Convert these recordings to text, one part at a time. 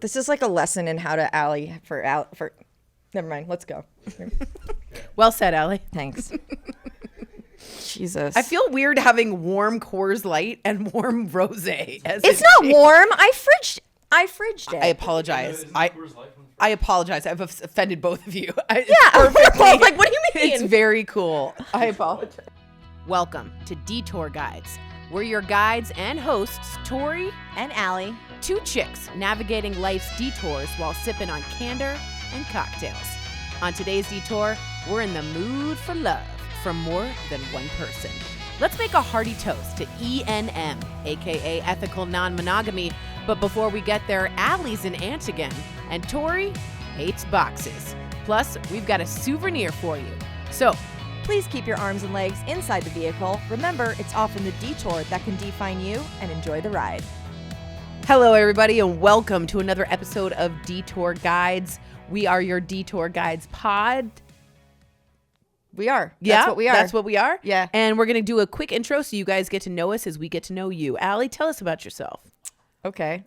This is like a lesson in how to alley for never mind. Let's go. Well said, Allie. Thanks. Jesus. I feel weird having warm Coors Light and warm rosé. It's not warm. I fridged it. I apologize. I apologize. I've offended both of you. Perfectly. Like, what do you mean? It's very cool. I apologize. Welcome to Detour Guides. We're your guides and hosts, Tori and Allie. Two chicks navigating life's detours while sipping on candor and cocktails. On today's detour, we're in the mood for love from more than one person. Let's make a hearty toast to ENM, aka Ethical Non-Monogamy. But before we get there, Allie's an aunt again, and Tori hates boxes. Plus, we've got a souvenir for you. So, please keep your arms and legs inside the vehicle. Remember, it's often the detour that can define you, and enjoy the ride. Hello, everybody, and welcome to another episode of Detour Guides. We are your Detour Guides pod. We are. Yeah, that's what we are. That's what we are. Yeah. And we're going to do a quick intro so you guys get to know us as we get to know you. Allie, tell us about yourself. Okay.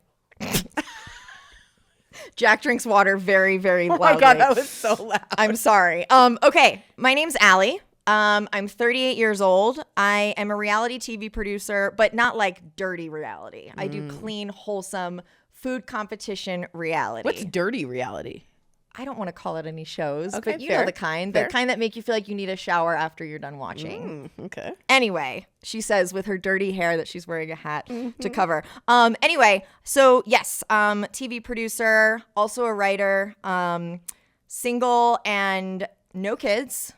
Jack drinks water very, very loudly. Oh my God, that was so loud. I'm sorry. Okay, my name's Allie. I'm 38 years old. I am a reality TV producer, but not like dirty reality. I do clean, wholesome food competition reality. What's dirty reality? I don't want to call it any shows, Okay, but you fair. know the kind that make you feel like you need a shower after you're done watching. Okay. Anyway, she says with her dirty hair that she's wearing a hat to cover. Anyway, so yes, TV producer, also a writer, single and no kids.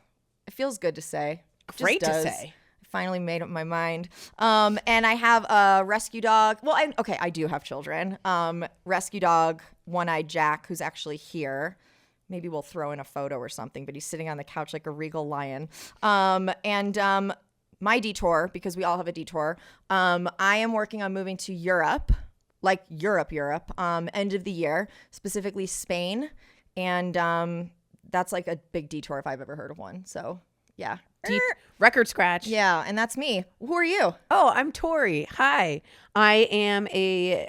It feels good to say. Great to say. I finally made up my mind. And I have a rescue dog. Well, I do have children. Rescue dog, one-eyed Jack, who's actually here. Maybe we'll throw in a photo or something, but he's sitting on the couch like a regal lion. And my detour, because we all have a detour, I am working on moving to Europe, like Europe, end of the year, specifically Spain. And that's like a big detour if I've ever heard of one. So, yeah. Deep record scratch. Yeah, and that's me. Who are you? Oh, I'm Tori. Hi. I am a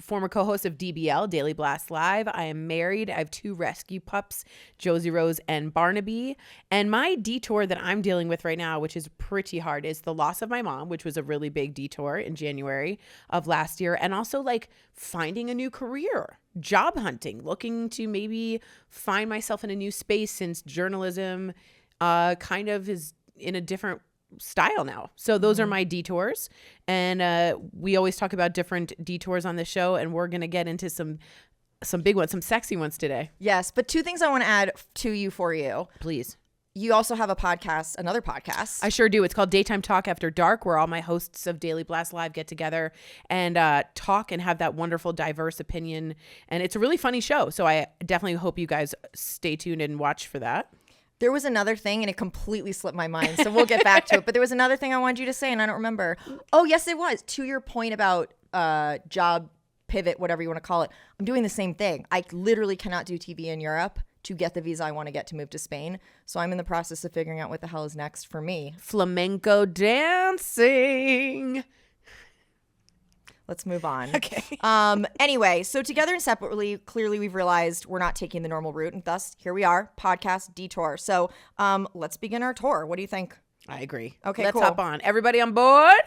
former co-host of DBL, Daily Blast Live. I am married. I have two rescue pups, Josie Rose and Barnaby. And my detour that I'm dealing with right now, which is pretty hard, is the loss of my mom, which was a really big detour in January of last year. And also like finding a new career, job hunting, looking to maybe find myself in a new space since journalism kind of is in a different style now. So those are my detours, and we always talk about different detours on the show, and we're gonna get into some big ones, some sexy ones today. Yes, but two things I want to add to you for you. Please. You also have a podcast, another podcast. I sure do. It's called Daytime Talk After Dark, where all my hosts of Daily Blast Live get together and talk and have that wonderful diverse opinion, and it's a really funny show. So I definitely hope you guys stay tuned and watch for that. There was another thing, and it completely slipped my mind, so we'll get back to it. But there was another thing I wanted you to say, and I don't remember. Oh, yes, it was. To your point about job pivot, whatever you want to call it, I'm doing the same thing. I literally cannot do TV in Europe to get the visa I want to get to move to Spain. So I'm in the process of figuring out what the hell is next for me. Flamenco dancing. Let's move on. Okay. Anyway, so together and separately, clearly we've realized we're not taking the normal route, and thus here we are, podcast detour. So let's begin our tour. What do you think? I agree. Okay, let's cool. hop on. Everybody on board?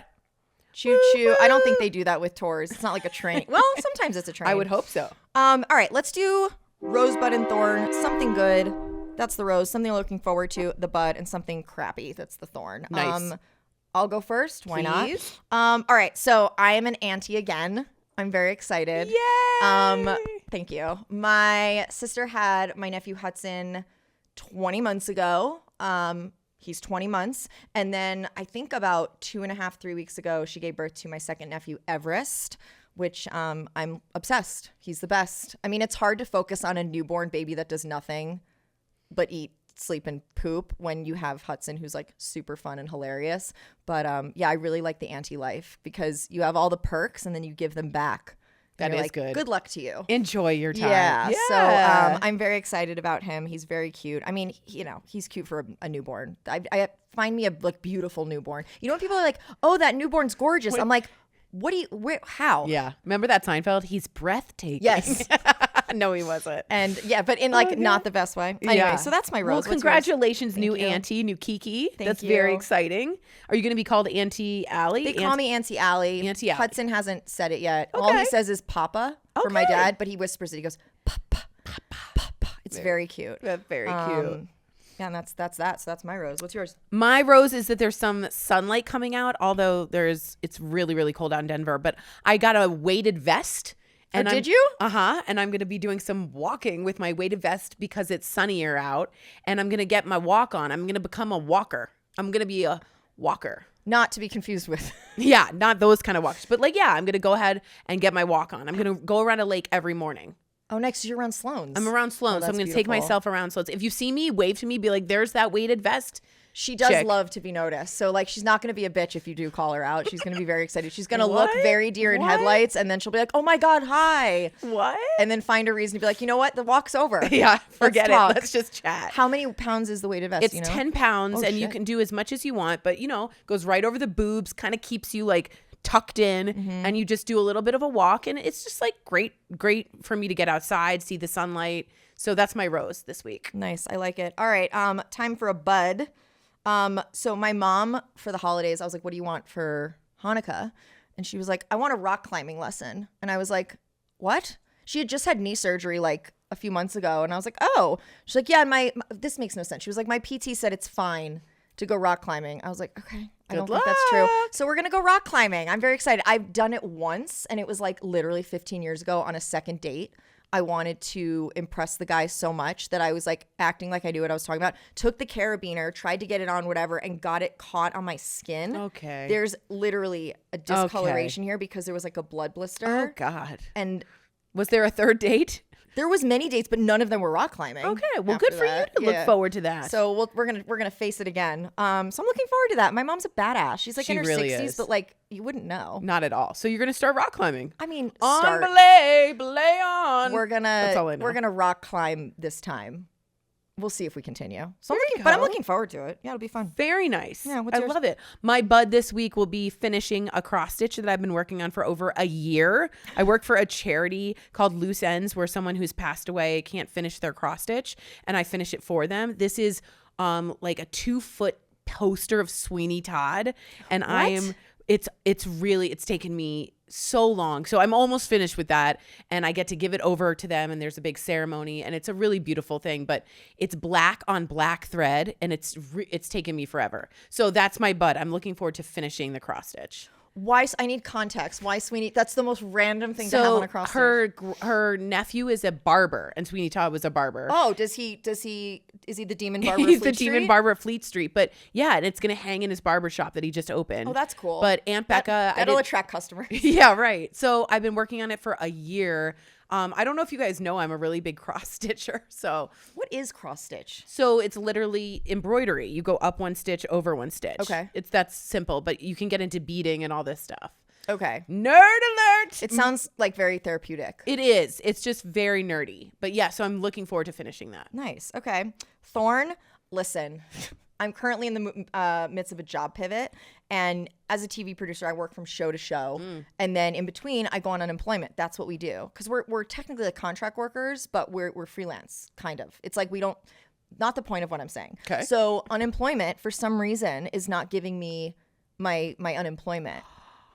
Choo choo. I don't think they do that with tours. It's not like a train. Well, sometimes it's a train. I would hope so. All right, let's do rosebud and thorn. Something good. That's the rose. Something looking forward to, the bud, and something crappy. That's the thorn. Nice. I'll go first. Why Please. not? All right. So I am an auntie again. I'm very excited. Yay! Thank you. My sister had my nephew Hudson 20 months ago. He's 20 months. And then I think about 2.5, 3 weeks ago, she gave birth to my second nephew, Everest, which I'm obsessed. He's the best. I mean, it's hard to focus on a newborn baby that does nothing but eat, sleep, and poop when you have Hudson, who's like super fun and hilarious. But yeah, I really like the auntie life because you have all the perks and then you give them back. That is like, good. Good luck to you. Enjoy your time. Yeah. So I'm very excited about him. He's very cute. I mean, he's cute for a newborn. I find me a like beautiful newborn. You know when people are like, "Oh, that newborn's gorgeous." I'm like, how? Yeah. Remember that Seinfeld? He's breathtaking. Yes. No, he wasn't. And but in like not the best way. Anyway, so that's my rose. Well, What's yours? congratulations, new you. auntie, new Kiki. That's you. very exciting. Are you going to be called Auntie Allie? They call me Auntie Allie. Auntie Allie. Hudson hasn't said it yet. All he says is Papa for my dad, but he whispers it. He goes, Papa, Papa. It's very cute. That's very cute. Yeah, and that's that. So that's my rose. What's yours? My rose is that there's some sunlight coming out, although it's really, really cold out in Denver. But I got a weighted vest. And did you? And I'm going to be doing some walking with my weighted vest because it's sunnier out. And I'm going to get my walk on. I'm going to become a walker. I'm going to be a walker. Not to be confused with. Yeah, not those kind of walkers. But like, yeah, I'm going to go ahead and get my walk on. I'm going to go around a lake every morning. Oh, next you're around Sloan's. I'm around Sloan's. So I'm going to take myself around Sloan's. If you see me, wave to me, be like, there's that weighted vest. She does chick. love to be noticed. So like she's not going to be a bitch if you do call her out. She's going to be very excited. She's going to look very deer in headlights and then she'll be like, "Oh my God, hi." What? And then find a reason to be like, "You know what? The walk's over." Yeah, forget it. talk. Let's just chat. How many pounds is the weighted vest? It's 10 pounds and you can do as much as you want, but goes right over the boobs, kind of keeps you like tucked in and you just do a little bit of a walk and it's just like great for me to get outside, see the sunlight. So that's my rose this week. Nice. I like it. All right. Time for a bud. So my mom for the holidays, I was like, "What do you want for Hanukkah?" And she was like, "I want a rock climbing lesson." And I was like, "What?" She had just had knee surgery like a few months ago. And I was like, "Oh." She's like, "Yeah, this makes no sense." She was like, "My PT said it's fine to go rock climbing." I was like, "Okay, I don't think that's true." So we're going to go rock climbing. I'm very excited. I've done it once and it was like literally 15 years ago on a second date. I wanted to impress the guy so much that I was like acting like I knew what I was talking about. Took the carabiner, tried to get it on whatever, and got it caught on my skin. Okay. There's literally a discoloration here because there was like a blood blister. Oh God. And was there a third date? there was many dates, but none of them were rock climbing. Okay, well, good for you to look forward to that. So we're gonna face it again. So I'm looking forward to that. My mom's a badass. She's like in her really 60s, is. but like you wouldn't know. Not at all. So you're gonna start rock climbing. I mean, On belay on. We're gonna That's all I know. we're gonna rock climb this time. We'll see if we continue. So There I'm you looking forward to it. Yeah, it'll be fun. Very nice. Yeah, I love it. My bud this week will be finishing a cross stitch that I've been working on for over a year. I work for a charity called Loose Ends where someone who's passed away can't finish their cross stitch and I finish it for them. This is like a 2-foot poster of Sweeney Todd and it's taken me so long. So I'm almost finished with that and I get to give it over to them and there's a big ceremony and it's a really beautiful thing, but it's black on black thread and it's taken me forever. So that's my bud. I'm looking forward to finishing the cross stitch. Why? I need context. Why Sweeney? That's the most random thing to have on a cross stitch. Her nephew is a barber and Sweeney Todd was a barber. Oh, is he the demon barber? He's the demon barber at Fleet Street. But yeah, and it's gonna hang in his barber shop that he just opened. Oh, that's cool. But Aunt Becca, that'll attract customers. Yeah, right. So I've been working on it for a year. I don't know if you guys know I'm a really big cross stitcher. So what is cross stitch? So it's literally embroidery. You go up one stitch, over one stitch. Okay. It's that simple, but you can get into beading and all this stuff. Okay. Nerd alert. It sounds like very therapeutic. It is. It's just very nerdy. But yeah, so I'm looking forward to finishing that. Nice. Okay. Thorn, listen. I'm currently in the midst of a job pivot. And as a TV producer, I work from show to show. And then in between, I go on unemployment. That's what we do. Because we're technically like contract workers, but we're freelance, kind of. It's like we don't, not the point of what I'm saying. Okay. So unemployment, for some reason, is not giving me my unemployment.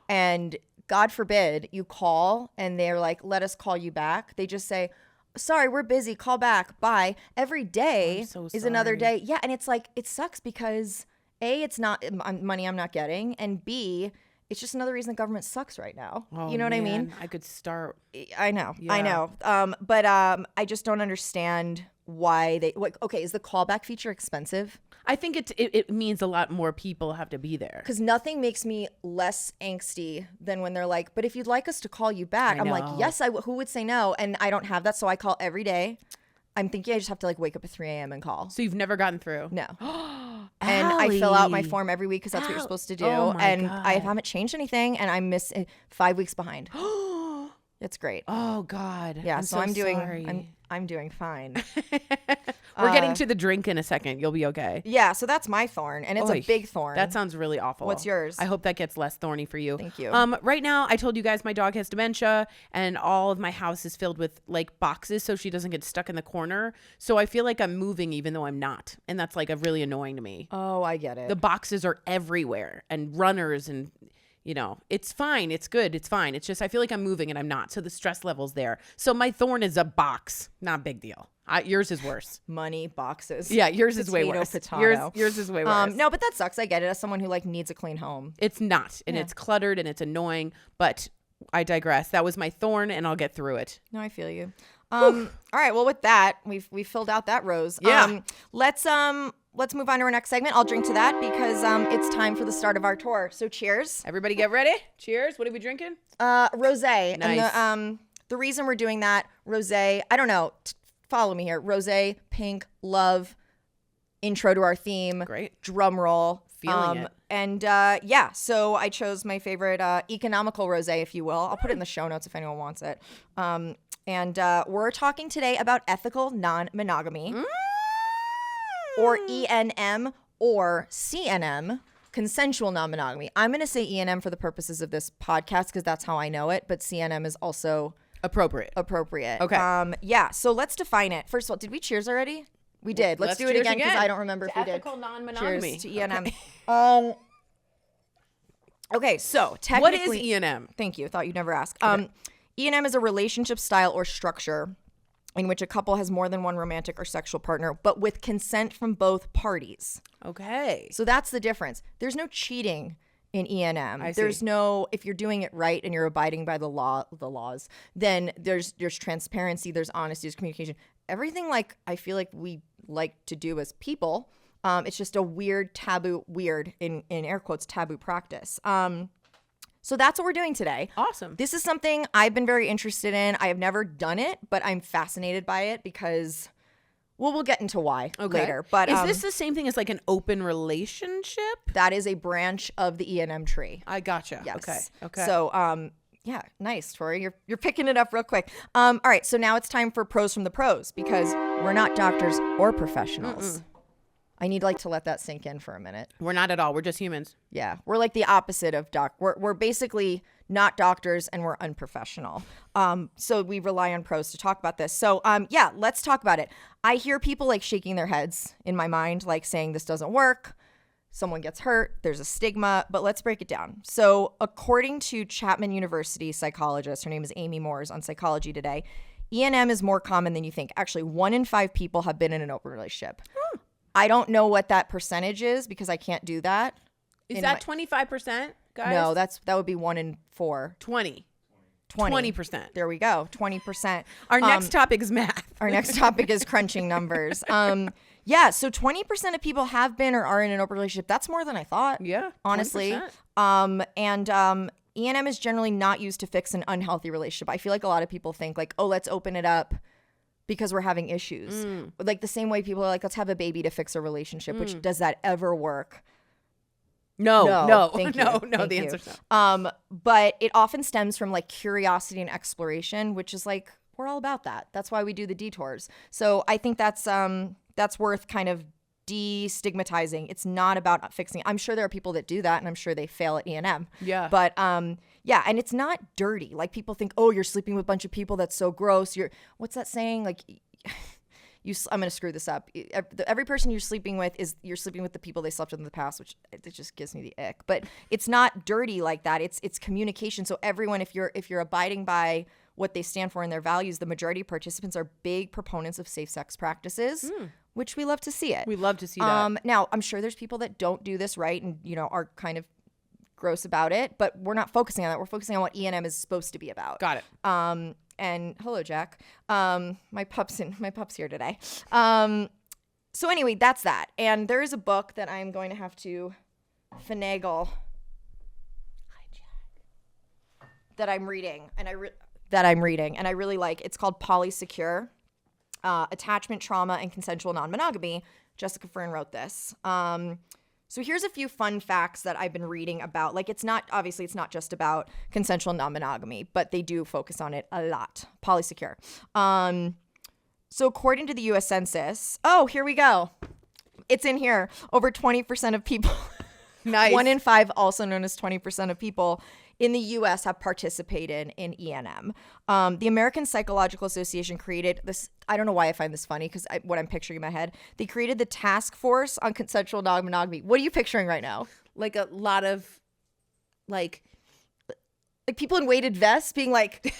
And God forbid you call and they're like, let us call you back. They just say, sorry, we're busy. Call back. Bye. Every day is another day. Yeah. And it's like, it sucks because A, it's not money I'm not getting. And B, it's just another reason the government sucks right now. Oh, you know what I mean? I could start. I know. Yeah. I know. But I just don't understand why they, okay, is the callback feature expensive? I think it means a lot more people have to be there. Because nothing makes me less angsty than when they're like, but if you'd like us to call you back, I'm like, yes, who would say no? And I don't have that, so I call every day. I'm thinking I just have to like wake up at 3 a.m. and call. So you've never gotten through? No. And I fill out my form every week because that's what you're supposed to do. Oh and God. I haven't changed anything, and I miss 5 weeks behind. It's great. Oh God. Yeah, so I'm doing sorry. I'm doing fine. We're getting to the drink in a second. You'll be okay. Yeah, so that's my thorn, and it's Oy, a big thorn. That sounds really awful. What's yours? I hope that gets less thorny for you. Thank you. Right now, I told you guys my dog has dementia, and all of my house is filled with like boxes, so she doesn't get stuck in the corner. So I feel like I'm moving even though I'm not, and that's like really annoying to me. Oh, I get it. The boxes are everywhere, and runners, and it's fine. It's good. It's fine. It's just I feel like I'm moving and I'm not. So the stress level's there. So my thorn is a box. Not a big deal. Yours is worse. Money, boxes. Yeah, yours is way worse. Potato. Yours is way worse. No, but that sucks. I get it. As someone who like needs a clean home. It's not, and it's cluttered and it's annoying. But I digress. That was my thorn, and I'll get through it. No, I feel you. All right. Well, with that, we've filled out that rose. Yeah. Let's move on to our next segment. I'll drink to that because it's time for the start of our tour. So cheers. Everybody, get ready. Cheers. What are we drinking? Rosé. Nice. And the reason we're doing that, rosé. I don't know. Follow me here. Rosé, pink, love. Intro to our theme. Great. Drum roll. Feeling it. And so I chose my favorite economical rosé, if you will. I'll put it in the show notes if anyone wants it. And we're talking today about ethical non-monogamy, or ENM, or CNM, consensual non-monogamy. I'm going to say ENM for the purposes of this podcast because that's how I know it, but CNM is also appropriate. Okay. So let's define it. First of all, did we cheers already? We did. Let's do it again because I don't remember if we did. Ethical non-monogamy. Cheers to ENM. Okay, so technically, what is ENM? Thank you. Thought you'd never ask. ENM is a relationship style or structure in which a couple has more than one romantic or sexual partner, but with consent from both parties. Okay. So that's the difference. There's no cheating in ENM. I see. There's no, if you're doing it right and you're abiding by the laws, then there's transparency, there's honesty, there's communication. Everything like I feel like we like to do as people. It's just a weird in air quotes taboo practice. So that's what we're doing today. Awesome. This is something I've been very interested in. I have never done it, but I'm fascinated by it because, well, we'll get into why later. But is this the same thing as like an open relationship? that is a branch of the ENM tree. I gotcha. Yes. Okay. So, yeah, nice, Tori. You're picking it up real quick. All right, so now it's time for pros from the pros because we're not doctors or professionals. I need to let that sink in for a minute. We're not at all. We're just humans. Yeah, we're like the opposite of We're basically not doctors and we're unprofessional. So we rely on pros to talk about this. So yeah, let's talk about it. I hear people like shaking their heads in my mind, like saying this doesn't work. Someone gets hurt. There's a stigma, but let's break it down. So according to Chapman University psychologist, her name is Amy Moores on Psychology Today, ENM is more common than you think. Actually, 1 in 5 people have been in an open relationship. I don't know what that percentage is because I can't do that. Is that 25%, guys? No, that would be 1 in 4. 20%. 20%. There we go. 20%. Our next topic is math. Our next topic is crunching numbers. Yeah, so 20% of people have been or are in an open relationship. That's more than I thought. Yeah, honestly. 20%. ENM is generally not used to fix an unhealthy relationship. I feel like a lot of people think like, oh, let's open it up because we're having issues. Like the same way people are like, let's have a baby to fix a relationship, which does that ever work? No. Thank you. No, Thank the you. answer's no. But it often stems from like curiosity and exploration, which is like, we're all about that. That's why we do the detours. So I think that's worth kind of destigmatizing. It's not about fixing. I'm sure there are people that do that and I'm sure they fail at ENM. Yeah. But yeah, and it's not dirty. Like people think, oh, you're sleeping with a bunch of people. That's so gross. What's that saying? Like I'm going to screw this up. Every person you're sleeping with you're sleeping with the people they slept with in the past, which it just gives me the ick. But it's not dirty like that. It's communication. So everyone, if you're abiding by what they stand for and their values, the majority of participants are big proponents of safe sex practices, which we love to see it. We love to see that. Now, I'm sure there's people that don't do this right and, are kind of gross about it, but we're not focusing on that. We're focusing on what ENM is supposed to be about. Got it. And hello, Jack. My pup's here today. So anyway, that's that. And there is a book that I'm going to have to finagle. Hi, Jack. That I'm reading, and I really like. It's called Polysecure, Attachment, Trauma, and Consensual Non-Monogamy. Jessica Fern wrote this. So here's a few fun facts that I've been reading about. Like it's not just about consensual non-monogamy, but they do focus on it a lot. Polysecure. So according to the U.S. Census, oh, here we go. It's in here. Over 20% of people, Nice. 1 in 5, also known as 20% of people in the U.S. have participated in ENM. The American Psychological Association created this. I don't know why I find this funny because what I'm picturing in my head. They created the Task Force on Consensual Non-Monogamy. What are you picturing right now? Like a lot of like people in weighted vests being like,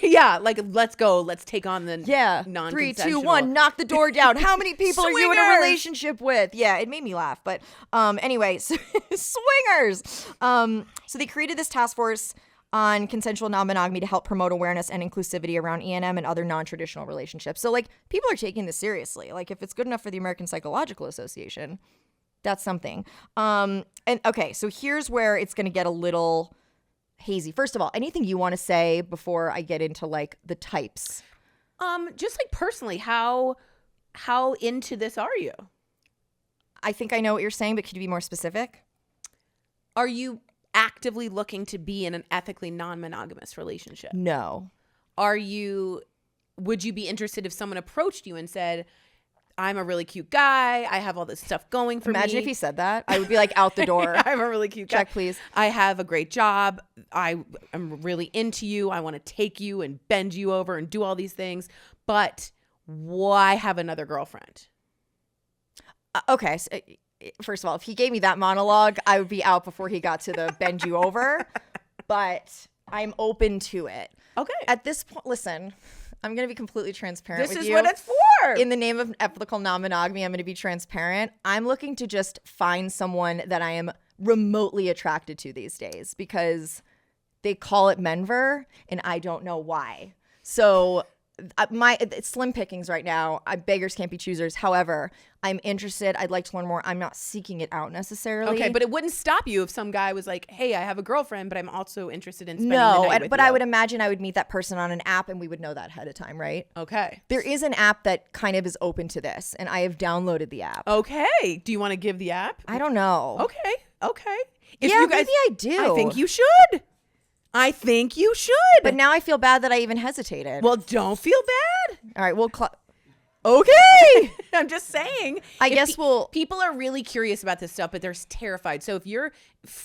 yeah, like let's go, let's take on the non-consensual. 3, 2, 1, knock the door down. How many people are you in a Swingers! relationship with? Yeah, it made me laugh. But anyway, so, swingers. So they created this task force on consensual non-monogamy to help promote awareness and inclusivity around ENM and other non-traditional relationships. So like people are taking this seriously. Like if it's good enough for the American Psychological Association, that's something. And okay, so here's where it's going to get a little hazy. First of all, anything you want to say before I get into like the types? Just like personally, how into this are you? I think I know what you're saying, but could you be more specific? Are you actively looking to be in an ethically non-monogamous relationship? No. Would you be interested if someone approached you and said, I'm a really cute guy, I have all this stuff going for me? Imagine if he said that. I would be like out the door. I'm a really cute guy. Check, please. I have a great job. I'm really into you. I want to take you and bend you over and do all these things. But why have another girlfriend? Okay. So, first of all, if he gave me that monologue, I would be out before he got to the bend you over. But I'm open to it. Okay. At this point, listen, I'm going to be completely transparent with you. This is what it's for. In the name of ethical non-monogamy, I'm going to be transparent. I'm looking to just find someone that I am remotely attracted to these days because they call it menver and I don't know why. So it's slim pickings right now. Beggars can't be choosers. However, I'm interested. I'd like to learn more. I'm not seeking it out necessarily. Okay, but it wouldn't stop you if some guy was like, hey, I have a girlfriend, but I'm also interested in spending the night with but you. I would imagine I would meet that person on an app and we would know that ahead of time, right? Okay. There is an app that kind of is open to this and I have downloaded the app. Okay. Do you want to give the app? I don't know. Okay. Maybe I do. I think you should. But now I feel bad that I even hesitated. Well, don't feel bad. All right, okay. I'm just saying. I guess people are really curious about this stuff, but they're terrified. So if you're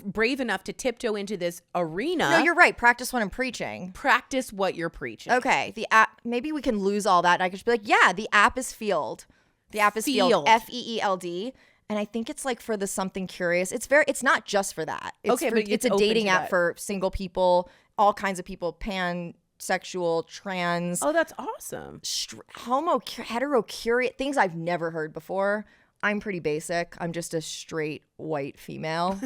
brave enough to tiptoe into this arena, No, you're right. Practice what I'm preaching. Practice what you're preaching. Okay. The app. Maybe we can lose all that. And I could just be like, yeah, the app is Field. The app is Field. FEELD. And I think it's like for the something curious. It's not just for that. But it's a dating app for single people, all kinds of people, pansexual, trans. Oh, that's awesome. Homo, hetero, curious, things I've never heard before. I'm pretty basic. I'm just a straight white female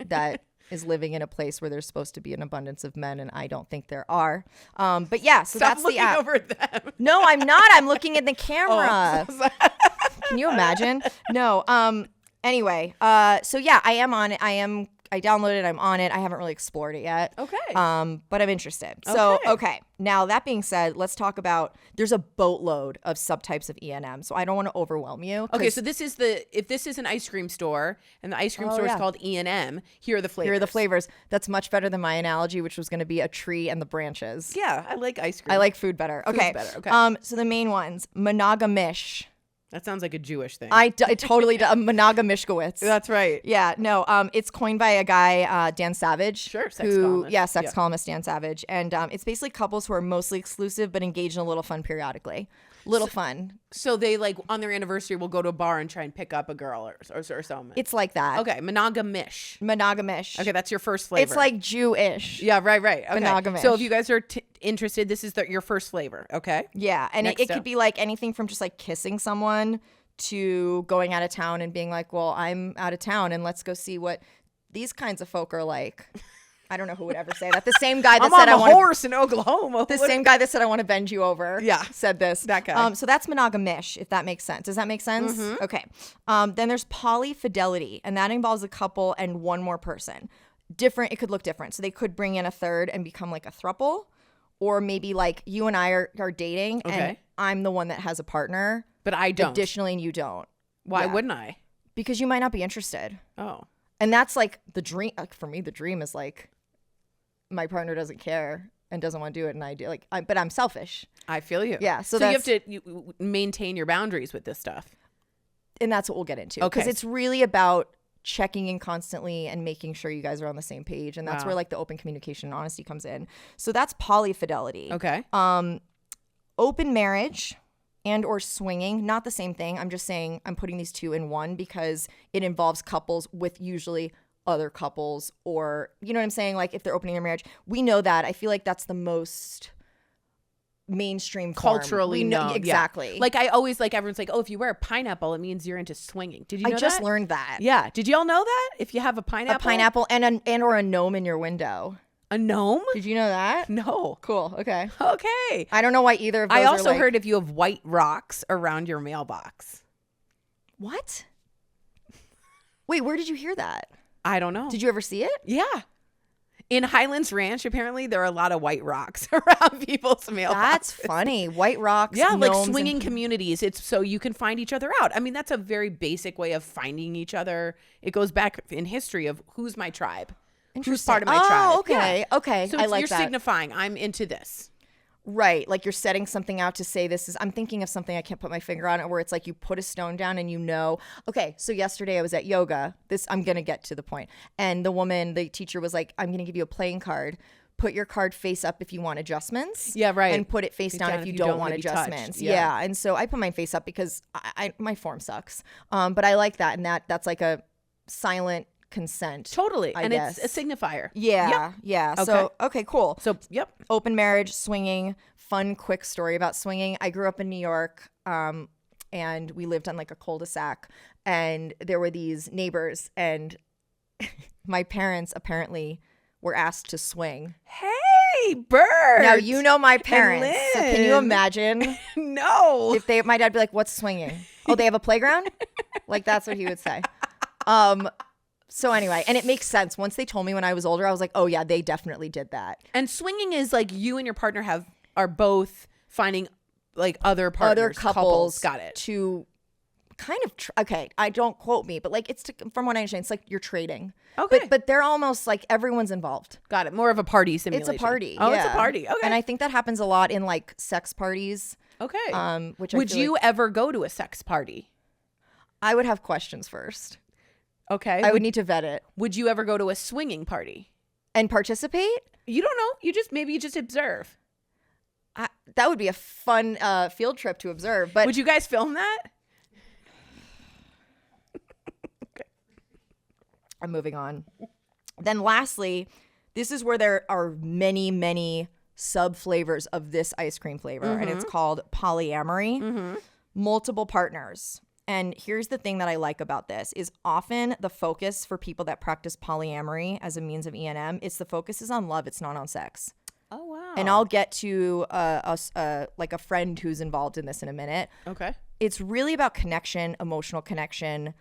that is living in a place where there's supposed to be an abundance of men, and I don't think there are. But yeah, so Stop that's the app. looking over at them. No, I'm not. I'm looking at the camera. Oh, Can you imagine? No. Anyway, so yeah, I am on it. I downloaded it. I'm on it. I haven't really explored it yet. Okay. But I'm interested. So, okay. Now, that being said, let's talk about, there's a boatload of subtypes of ENM. So I don't want to overwhelm you. Okay. So if this is an ice cream store and the ice cream store is called ENM, here are the flavors. Here are the flavors. That's much better than my analogy, which was going to be a tree and the branches. Yeah. I like ice cream. I like food better. Okay. Food's better. Okay. So the main ones, monogamish. That sounds like a Jewish thing. I totally do. Monogamishkowitz. That's right. Yeah, no, it's coined by a guy, Dan Savage. Sure, sex columnist. Yeah, sex columnist Dan Savage. And it's basically couples who are mostly exclusive but engage in a little fun periodically. Fun. So they like on their anniversary will go to a bar and try and pick up a girl or something. It's like that. Okay, monogamish. Monogamish. Okay, that's your first flavor. It's like Jewish. Yeah, right. Okay. Monogamish. So if you guys are interested, this is your first flavor, okay? Yeah, and it could be like anything from just like kissing someone to going out of town and being like, well, I'm out of town and let's go see what these kinds of folk are like. I don't know who would ever say that. The same guy that said I want horse in Oklahoma. The same guy that said I want to bend you over. Yeah, said this. That guy. So that's monogamish, if that makes sense. Does that make sense? Mm-hmm. Okay. Then there's polyfidelity, and that involves a couple and one more person. Different. It could look different. So they could bring in a third and become like a throuple, or maybe like you and I are dating, and I'm the one that has a partner, but I don't. Additionally, and you don't. Why wouldn't I? Because you might not be interested. Oh. And that's like the dream. For me, the dream is like, my partner doesn't care and doesn't want to do it, and I do, like, but I'm selfish. I feel you. Yeah. So you have to maintain your boundaries with this stuff. And that's what we'll get into. Okay. Because it's really about checking in constantly and making sure you guys are on the same page. And that's where like the open communication and honesty comes in. So that's polyfidelity. Okay. Open marriage and or swinging, not the same thing. I'm just saying I'm putting these two in one because it involves couples with usually other couples, or, you know what I'm saying? Like if they're opening their marriage, we know that. I feel like that's the most mainstream form. Culturally known. known. Exactly. Yeah. Like I always, like everyone's like, oh, if you wear a pineapple, it means you're into swinging. Did you know I just that? learned that. Yeah. Did y'all know that? If you have a pineapple? And or a gnome in your window. A gnome? Did you know that? No. Cool. Okay. Okay. I don't know why either of those I are also like, heard if you have white rocks around your mailbox. What? Wait, where did you hear that? I don't know. Did you ever see it? Yeah. In Highlands Ranch, apparently, there are a lot of white rocks around people's mailboxes. That's funny. White rocks. Yeah, like gnomes, swinging and communities. It's so you can find each other out. I mean, that's a very basic way of finding each other. It goes back in history of who's my tribe. Who's part of my tribe. Oh, okay. Yeah. Okay. So I like you're that. signifying I'm into this. Right. Like you're setting something out to say this is, I'm thinking of something I can't put my finger on it, where it's like you put a stone down and you know, okay, so yesterday I was at yoga. I'm going to get to the point. And the teacher was like, I'm going to give you a playing card. Put your card face up if you want adjustments. Yeah, right. And put it face down if you don't want wanna be touched. adjustments. Yeah. Yeah. And so I put mine face up because my form sucks. But I like that. And that's like a silent consent. Totally. I and guess. it's a signifier. Yeah. Yep. Yeah. Okay. So, okay, cool. So, yep. Open marriage, swinging, fun, quick story about swinging. I grew up in New York, and we lived on like a cul-de-sac, and there were these neighbors, and my parents apparently were asked to swing. Hey, Bert. Now, you know my parents. So can you Lynn. imagine No. if my dad would be like, what's swinging? Oh, they have a playground? Like, that's what he would say. So anyway, and it makes sense. Once they told me when I was older, I was like, oh yeah, they definitely did that. And swinging is like you and your partner are both finding like other partners, couples. Got it. To kind of okay, I don't quote me, but like from what I understand, it's like you're trading. Okay. But they're almost like everyone's involved. Got it. More of a party simulation. It's a party. Oh, yeah. it's a party. Okay. And I think that happens a lot in like sex parties. Okay. Which would I feel you like ever go to a sex party? I would have questions first. Okay. I would need to vet it. Would you ever go to a swinging party and participate? You don't know. You just observe. That would be a fun field trip to observe. But would you guys film that? Okay. I'm moving on. Then lastly, this is where there are many, many sub flavors of this ice cream flavor, and it's called polyamory. Multiple partners. And here's the thing that I like about this is often the focus for people that practice polyamory as a means of ENM, the focus is on love. It's not on sex. Oh, wow. And I'll get to like a friend who's involved in this in a minute. Okay. It's really about connection, emotional connection,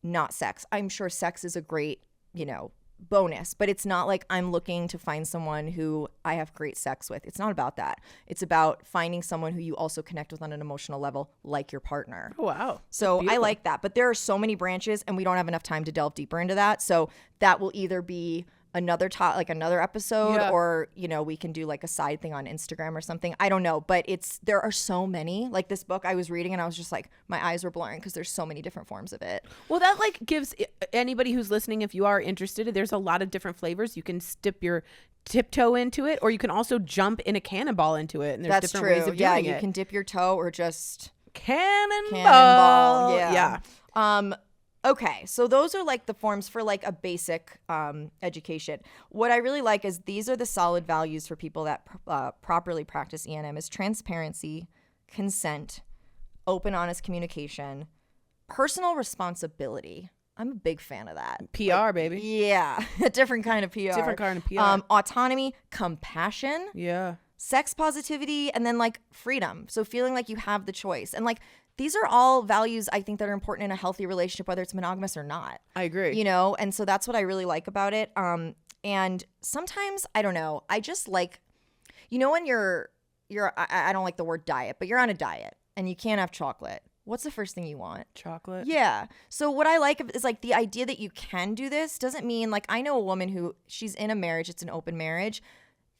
not sex. I'm sure sex is a great, bonus, but it's not like I'm looking to find someone who I have great sex with. It's not about that. It's about finding someone who you also connect with on an emotional level, like your partner. Oh, wow. So I like that. But there are so many branches, and we don't have enough time to delve deeper into that. So that will either be another another episode, or we can do like a side thing on Instagram or something. I don't know, but there are so many. Like this book I was reading, and I was just like, my eyes were blurring because there's so many different forms of it. Well, that like gives anybody who's listening, if you are interested, there's a lot of different flavors. You can dip your tiptoe into it, or you can also jump in a cannonball into it. And there's That's different true. ways of doing it. You can dip your toe or just cannonball. Yeah. Okay, so those are like the forms for like a basic education. What I really like is these are the solid values for people that properly practice ENM is transparency, consent, open, honest communication, personal responsibility. I'm a big fan of that. PR, baby. Yeah, a different kind of PR. Different kind of PR. Autonomy, compassion. Yeah. Sex positivity, and then like freedom. So feeling like you have the choice. And like these are all values I think that are important in a healthy relationship, whether it's monogamous or not. I agree. And so that's what I really like about it. And sometimes, I don't know, I just like, when I don't like the word diet, but you're on a diet and you can't have chocolate. What's the first thing you want? Chocolate. Yeah. So what I like is like the idea that you can do this doesn't mean like I know a woman who she's in a marriage, it's an open marriage.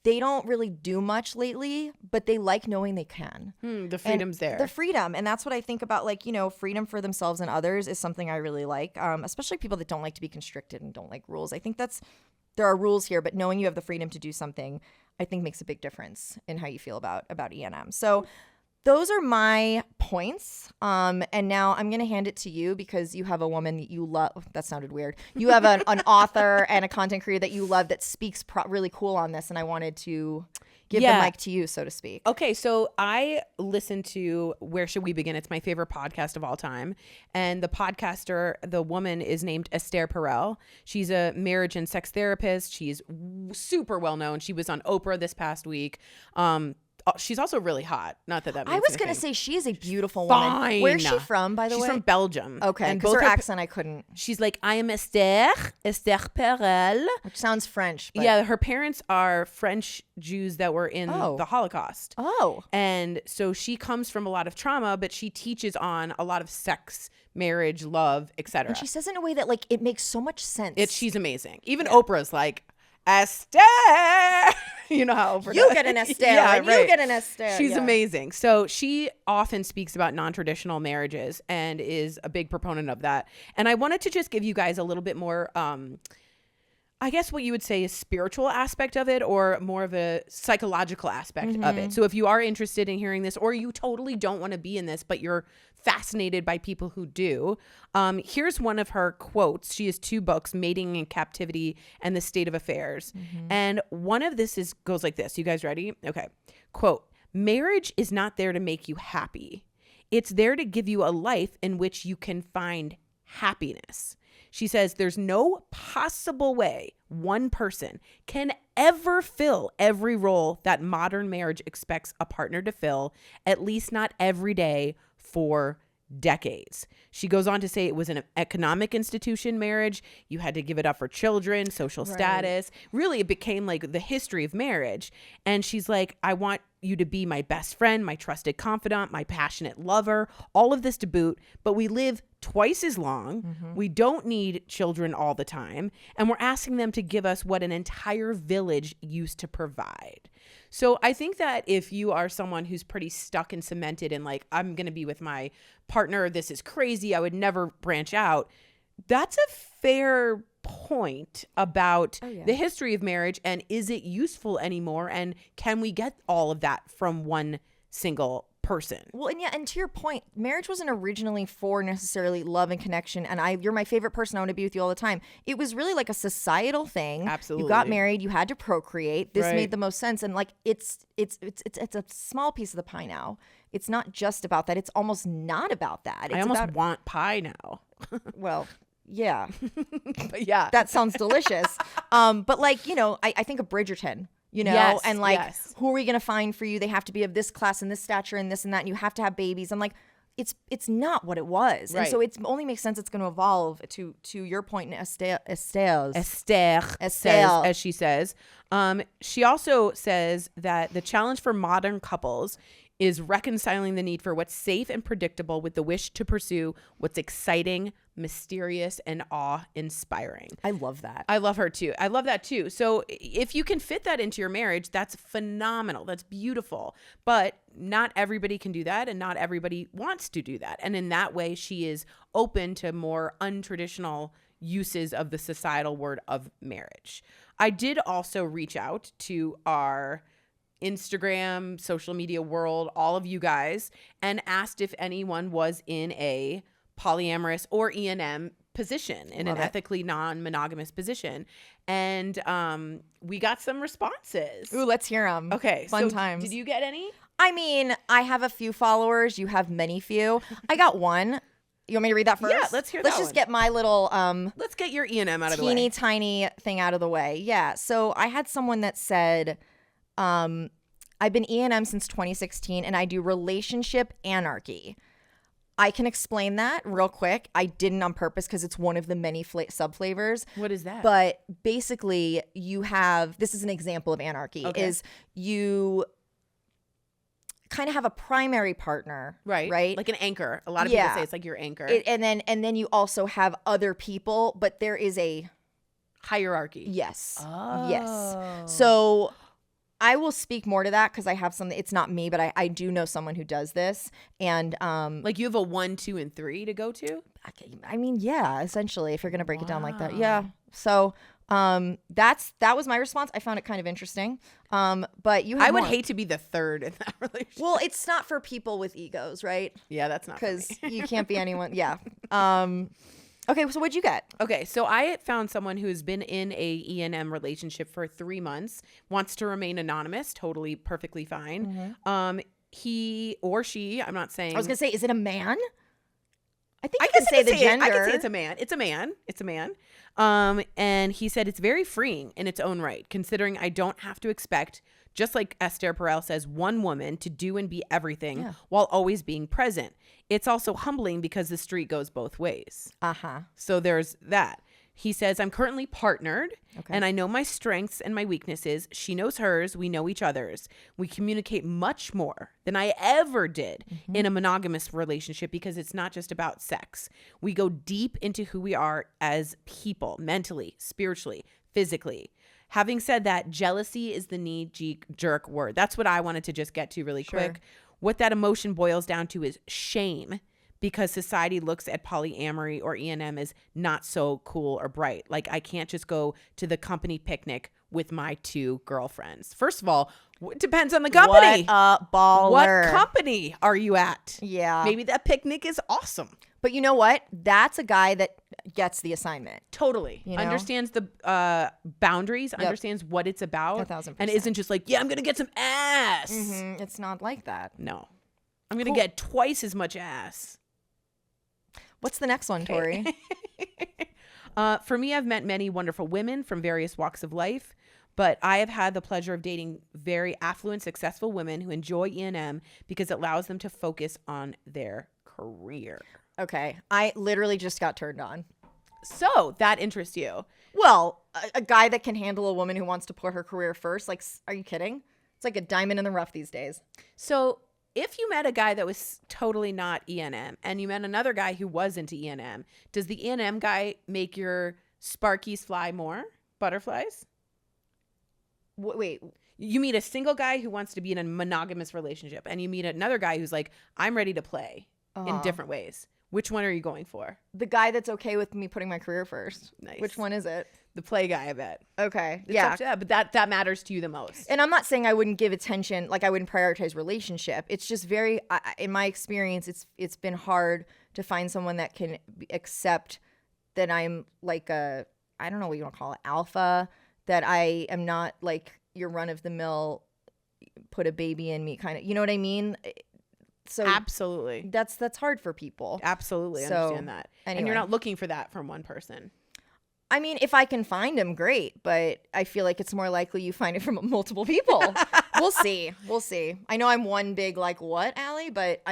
they don't really do much lately, but they like knowing they can. The freedom's there. The freedom. And that's what I think about, like, freedom for themselves and others is something I really like, especially people that don't like to be constricted and don't like rules. I think there are rules here, but knowing you have the freedom to do something, I think makes a big difference in how you feel about ENM. So those are my points. And now I'm going to hand it to you because you have a woman that you love. That sounded weird. You have an author and a content creator that you love that speaks really cool on this. And I wanted to give the mic to you, so to speak. Okay, so I listen to Where Should We Begin? It's my favorite podcast of all time. And the podcaster, the woman is named Esther Perel. She's a marriage and sex therapist. She's super well known. She was on Oprah this past week. She's also really hot. Not that I was going to say she is a beautiful woman. Where's she from, by the way? She's from Belgium. Okay, because her accent I couldn't. She's like, I am Esther Perel. Which sounds French. But... Yeah, her parents are French Jews that were in the Holocaust. Oh. And so she comes from a lot of trauma, but she teaches on a lot of sex, marriage, love, etc. And she says it in a way that, like, it makes so much sense. She's amazing. Even Oprah's like, Esther. You know how Oprah You get an Esther. Yeah, right. You get an Esther. She's amazing. So she often speaks about non-traditional marriages and is a big proponent of that. And I wanted to just give you guys a little bit more, I guess what you would say is spiritual aspect of it, or more of a psychological aspect of it. So if you are interested in hearing this, or you totally don't want to be in this, but you're fascinated by people who do, here's one of her quotes. She has 2 books, Mating in Captivity and The State of Affairs. And one of this goes like this. You guys ready? Okay. Quote, marriage is not there to make you happy. It's there to give you a life in which you can find happiness. She says there's no possible way one person can ever fill every role that modern marriage expects a partner to fill, at least not every day for decades. She goes on to say it was an economic institution, marriage. You had to give it up for children, social status. Really, it became like the history of marriage. And she's like, I want you to be my best friend, my trusted confidant, my passionate lover, all of this to boot. But we live twice as long. We don't need children all the time. And we're asking them to give us what an entire village used to provide. So I think that if you are someone who's pretty stuck and cemented and like, I'm going to be with my partner, this is crazy, I would never branch out, that's a fair point about the history of marriage and is it useful anymore, and can we get all of that from one single person? Well, and to your point, marriage wasn't originally for necessarily love and connection, and you're my favorite person, I want to be with you all the time. It was really like a societal thing. Absolutely. You got married, you had to procreate. This made the most sense, and like it's a small piece of the pie now. It's not just about that. It's almost not about that. It's I almost want pie now. Well, yeah. But yeah. That sounds delicious. But like, I think of Bridgerton, Yes, and like, who are we going to find for you? They have to be of this class and this stature and this and that, and you have to have babies. I'm like, it's not what it was. Right. And so it only makes sense it's going to evolve to your point in Esther, as she says. She also says that the challenge for modern couples is reconciling the need for what's safe and predictable with the wish to pursue what's exciting, mysterious, and awe-inspiring. I love that. I love her too. I love that too. So if you can fit that into your marriage, that's phenomenal. That's beautiful. But not everybody can do that, and not everybody wants to do that. And in that way, she is open to more untraditional uses of the societal word of marriage. I did also reach out to our Instagram, social media world, all of you guys, and asked if anyone was in a polyamorous or ENM position, in an ethically non-monogamous position. And we got some responses. Ooh, let's hear them. Okay. Fun times. Did you get any? I mean, I have a few followers. You have many few. I got one. You want me to read that first? Yeah, let's hear that. Let's just get my little let's get your ENM out of the way. Teeny tiny thing out of the way. Yeah. So I had someone that said, I've been ENM since 2016 and I do relationship anarchy. I can explain that real quick. I didn't on purpose because it's one of the many subflavors. What is that? But basically you have, this is an example of anarchy, is you kind of have a primary partner, right? Like an anchor. A lot of people say it's like your anchor. And then you also have other people, but there is a hierarchy. Yes. Oh. Yes. So I will speak more to that because I have something. It's not me, but I do know someone who does this. And Like you have a 1, 2, and 3 to go to? I mean, yeah, essentially, if you're gonna break it down like that, yeah. So that was my response. I found it kind of interesting. But you, I would hate to be the third in that relationship. Well, it's not for people with egos, right? Yeah, that's not Because for me. you can't be anyone. Yeah. Okay, so what'd you get? Okay, so I found someone who's been in a ENM relationship for 3 months, wants to remain anonymous, totally perfectly fine. He or she, I'm not saying. I was gonna say, is it a man? I think I you can guess say the gender. I can say it's a man. It's a man. It's a man. And he said it's very freeing in its own right, considering I don't have to expect, just like Esther Perel says, one woman to do and be everything while always being present. It's also humbling because the street goes both ways. So there's that. He says, I'm currently partnered and I know my strengths and my weaknesses. She knows hers. We know each other's. We communicate much more than I ever did in a monogamous relationship because it's not just about sex. We go deep into who we are as people, mentally, spiritually, physically. Having said that, jealousy is the knee-jerk word. That's what I wanted to just get to really quick. What that emotion boils down to is shame. Because society looks at polyamory or ENM as not so cool or bright. Like I can't just go to the company picnic with my 2 girlfriends. First of all, it depends on the company. What a baller. What company are you at? Yeah. Maybe that picnic is awesome. But you know what? That's a guy that gets the assignment. Totally. You know? Understands the boundaries, understands what it's about. 1,000%. And isn't just like, yeah, I'm going to get some ass. It's not like that. No. I'm going to get twice as much ass. What's the next one, Tori? For me, I've met many wonderful women from various walks of life, but I have had the pleasure of dating very affluent, successful women who enjoy ENM because it allows them to focus on their career. Okay. I literally just got turned on. So that interests you. Well, a guy that can handle a woman who wants to put her career first. Like, are you kidding? It's like a diamond in the rough these days. So if you met a guy that was totally not ENM and you met another guy who was into ENM, does the ENM guy make your sparkies fly more? Butterflies? Wait. You meet a single guy who wants to be in a monogamous relationship and you meet another guy who's like, I'm ready to play in different ways. Which one are you going for? The guy that's okay with me putting my career first. Nice. Which one is it? The play guy, I bet. Okay. It's up to that, but that matters to you the most. And I'm not saying I wouldn't give attention, like I wouldn't prioritize relationship. It's just very, in my experience, it's been hard to find someone that can accept that I'm like I don't know what you want to call it, alpha, that I am not like your run of the mill, put a baby in me kind of, you know what I mean? So absolutely. That's hard for people. Absolutely. So, understand that. Anyway. And you're not looking for that from one person. I mean, if I can find him, great. But I feel like it's more likely you find it from multiple people. We'll see. I know I'm one big like, what, Allie? But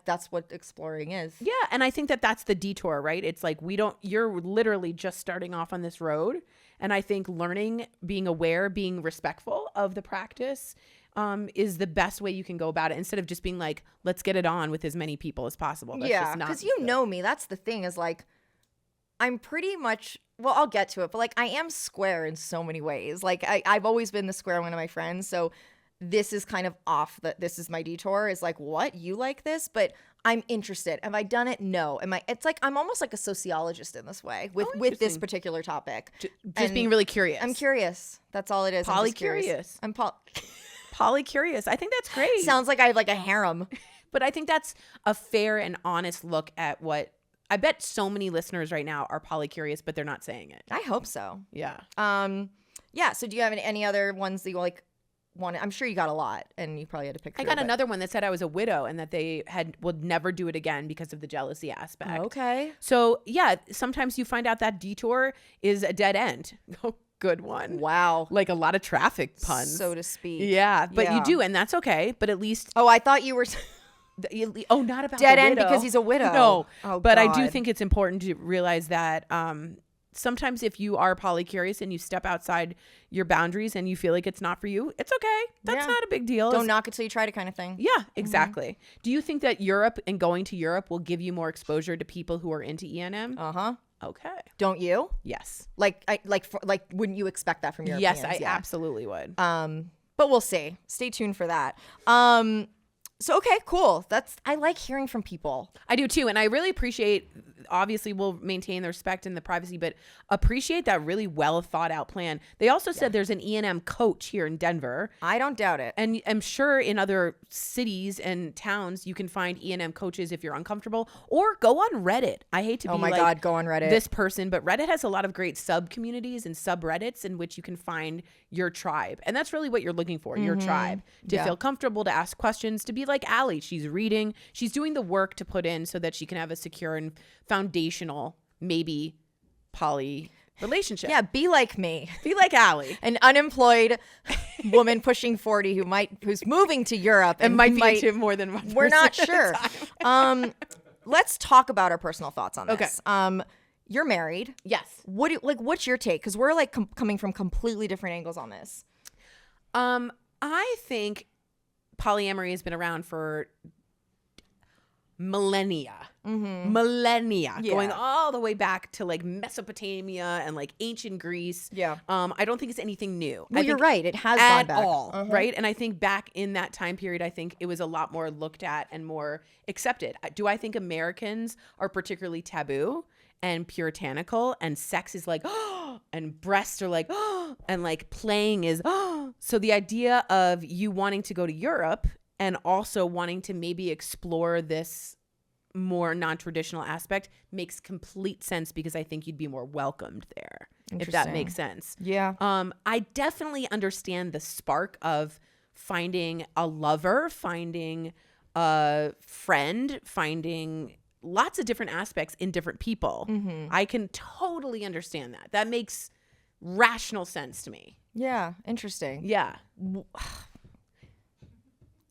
that's what exploring is. Yeah. And I think that's the detour, right? It's like you're literally just starting off on this road. And I think learning, being aware, being respectful of the practice is the best way you can go about it instead of just being like, let's get it on with as many people as possible. That's because you know me. That's the thing is like, I'm pretty much, well, I'll get to it, but like I am square in so many ways. Like I've always been the square one of my friends. So this is kind of off this is my detour is like, what? You like this? But I'm interested. Have I done it? No. It's like, I'm almost like a sociologist in this way with this particular topic. Just being really curious. I'm curious. That's all it is. Polycurious. I'm polycurious. I think that's great. Sounds like I have like a harem. But I think that's a fair and honest look at what I bet so many listeners right now are polycurious, but they're not saying it. I hope so. Yeah. Yeah. So do you have any other ones that you like wanted? I'm sure you got a lot and you probably had to pick through. I got another one that said I was a widow and that they would never do it again because of the jealousy aspect. Okay. So yeah, sometimes you find out that detour is a dead end. Oh, good one. Wow. Like a lot of traffic puns. So to speak. Yeah. But you do, and that's okay. But at least. Oh, I thought you were. Oh, not about dead the end widow. because he's a widow. No. Oh, but God. I do think it's important to realize that sometimes if you are polycurious and you step outside your boundaries and you feel like it's not for you, it's okay. That's not a big deal. Don't knock it till you try it kind of thing. Yeah, exactly. Do you think that Europe and going to Europe will give you more exposure to people who are into ENM? Uh-huh. Okay. Don't you? Yes. Like wouldn't you expect that from Europeans? Yes, I absolutely would. but we'll see. Stay tuned for that. So, okay, cool. I like hearing from people. I do too. And I really appreciate, obviously we'll maintain the respect and the privacy, but appreciate that really well thought out plan. They also said there's an ENM coach here in Denver. I don't doubt it. And I'm sure in other cities and towns, you can find ENM coaches if you're uncomfortable, or go on Reddit. I hate to be God, go on Reddit. This person, but Reddit has a lot of great sub communities and subreddits in which you can find your tribe. And that's really what you're looking for, your tribe, to feel comfortable, to ask questions, to be like Allie. She's reading, she's doing the work to put in so that she can have a secure and foundational, maybe poly relationship. Yeah, be like me. Be like Allie. An unemployed woman pushing 40 who's moving to Europe and might be into more than one We're not person sure. Let's talk about our personal thoughts on this. Okay. You're married. Yes. What's your take? Because we're like coming from completely different angles on this. I think polyamory has been around for millennia. Going all the way back to like Mesopotamia and like ancient Greece. Yeah. I don't think it's anything new. Well, you're right. It has at gone back. all, right? And I think back in that time period, I think it was a lot more looked at and more accepted. Do I think Americans are particularly taboo and puritanical, and sex is like, and breasts are like, and like playing is, so the idea of you wanting to go to Europe and also wanting to maybe explore this more non-traditional aspect makes complete sense, because I think you'd be more welcomed there, if that makes sense. Yeah. I definitely understand the spark of finding a lover, finding a friend, finding lots of different aspects in different people. I can totally understand that. That makes rational sense to me. Yeah. Interesting. Yeah.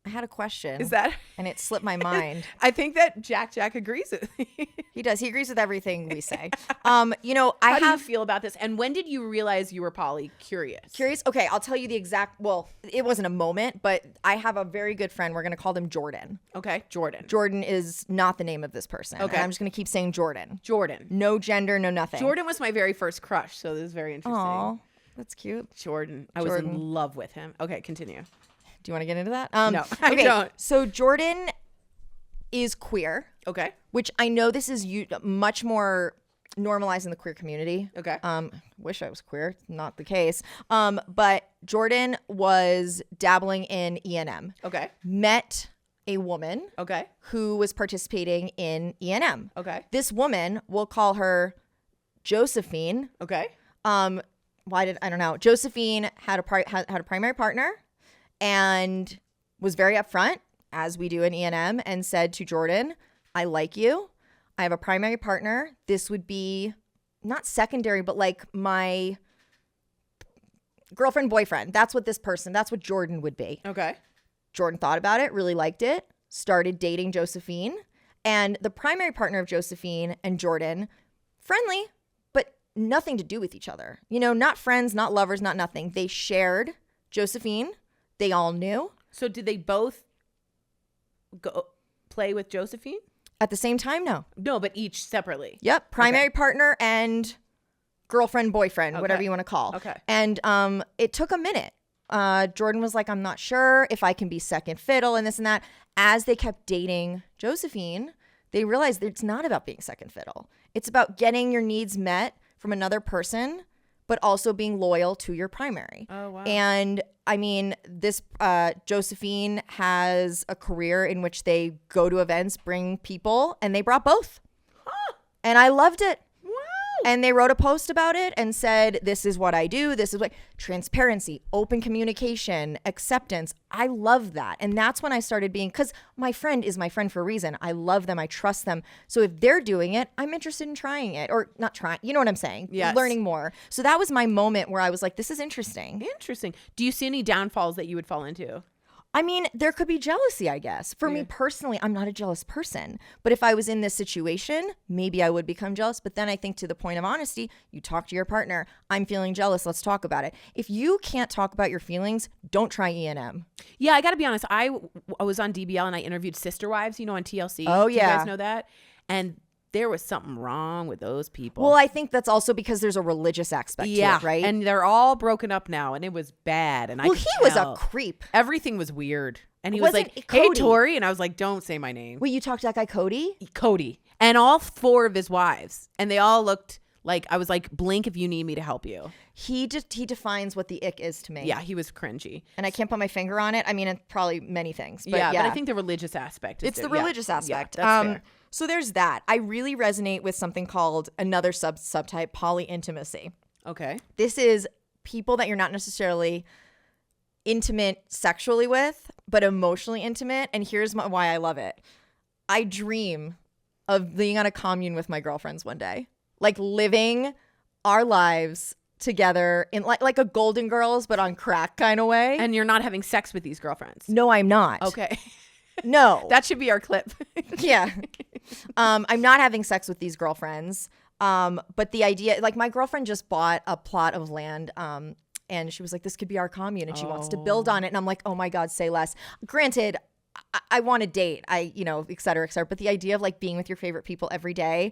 I had a question. Is that? And it slipped my mind. I think that Jack agrees with me. He does. He agrees with everything we say. How do you feel about this? And when did you realize you were poly? Curious. Okay, I'll tell you the exact, well, it wasn't a moment, but I have a very good friend. We're going to call him Jordan. Okay, Jordan. Jordan is not the name of this person. Okay. And I'm just going to keep saying Jordan. Jordan. No gender, no nothing. Jordan was my very first crush, so this is very interesting. Aw, that's cute. Jordan. I was in love with him. Okay, continue. Do you want to get into that? No, I don't. So Jordan is queer. Okay. Which I know this is much more normalized in the queer community. Okay. Wish I was queer. Not the case. But Jordan was dabbling in ENM. Okay. Met a woman. Okay. Who was participating in ENM. Okay. This woman, we'll call her Josephine. Okay. I don't know. Josephine had a primary partner and was very upfront, as we do in ENM, and said to Jordan, I like you. I have a primary partner. This would be not secondary, but like my girlfriend, boyfriend. That's what Jordan would be. Okay. Jordan thought about it, really liked it, started dating Josephine. And the primary partner of Josephine and Jordan, friendly, but nothing to do with each other. Not friends, not lovers, not nothing. They shared Josephine. They all knew. So did they both go play with Josephine? At the same time, no. No, but each separately. Yep. Primary partner and girlfriend, boyfriend, whatever you want to call. Okay. And it took a minute. Jordan was like, I'm not sure if I can be second fiddle and this and that. As they kept dating Josephine, they realized that it's not about being second fiddle. It's about getting your needs met from another person, but also being loyal to your primary. Oh, wow. And I mean, this Josephine has a career in which they go to events, bring people, and they brought both. Huh. And I loved it. Wow. And they wrote a post about it and said, this is what I do. This is what transparency, open communication, acceptance. I love that. And that's when I started because my friend is my friend for a reason. I love them. I trust them. So if they're doing it, I'm interested in trying it, or not trying. You know what I'm saying? Yes. Learning more. So that was my moment where I was like, this is interesting. Interesting. Do you see any downfalls that you would fall into? I mean, there could be jealousy, I guess. For me personally, I'm not a jealous person. But if I was in this situation, maybe I would become jealous. But then I think, to the point of honesty, you talk to your partner. I'm feeling jealous. Let's talk about it. If you can't talk about your feelings, don't try ENM. Yeah, I got to be honest. I was on DBL and I interviewed Sister Wives, on TLC. Oh, Do you yeah. guys know that? And there was something wrong with those people. Well, I think that's also because there's a religious aspect to it, right? And they're all broken up now, and it was bad. And he was a creep. Everything was weird. And he Wasn't was like, Cody? "Hey, Tori," and I was like, "Don't say my name." Wait, you talked to that guy Cody? Cody and all 4 of his wives, and they all looked like, I was like, "Blink if you need me to help you." He defines what the ick is to me. Yeah, he was cringy, and I can't put my finger on it. I mean, it's probably many things. But but I think the religious aspect. It's the religious aspect. Yeah, that's fair. So there's that. I really resonate with something called another subtype, polyintimacy. Okay. This is people that you're not necessarily intimate sexually with, but emotionally intimate. And here's why I love it. I dream of being on a commune with my girlfriends one day, like living our lives together in like a Golden Girls, but on crack kind of way. And you're not having sex with these girlfriends. No, I'm not. Okay. No. That should be our clip. Yeah. I'm not having sex with these girlfriends. But the idea, like my girlfriend just bought a plot of land, and she was like, this could be our commune, and she wants to build on it. And I'm like, oh my God, say less. Granted, I want to date, et cetera, et cetera. But the idea of like being with your favorite people every day,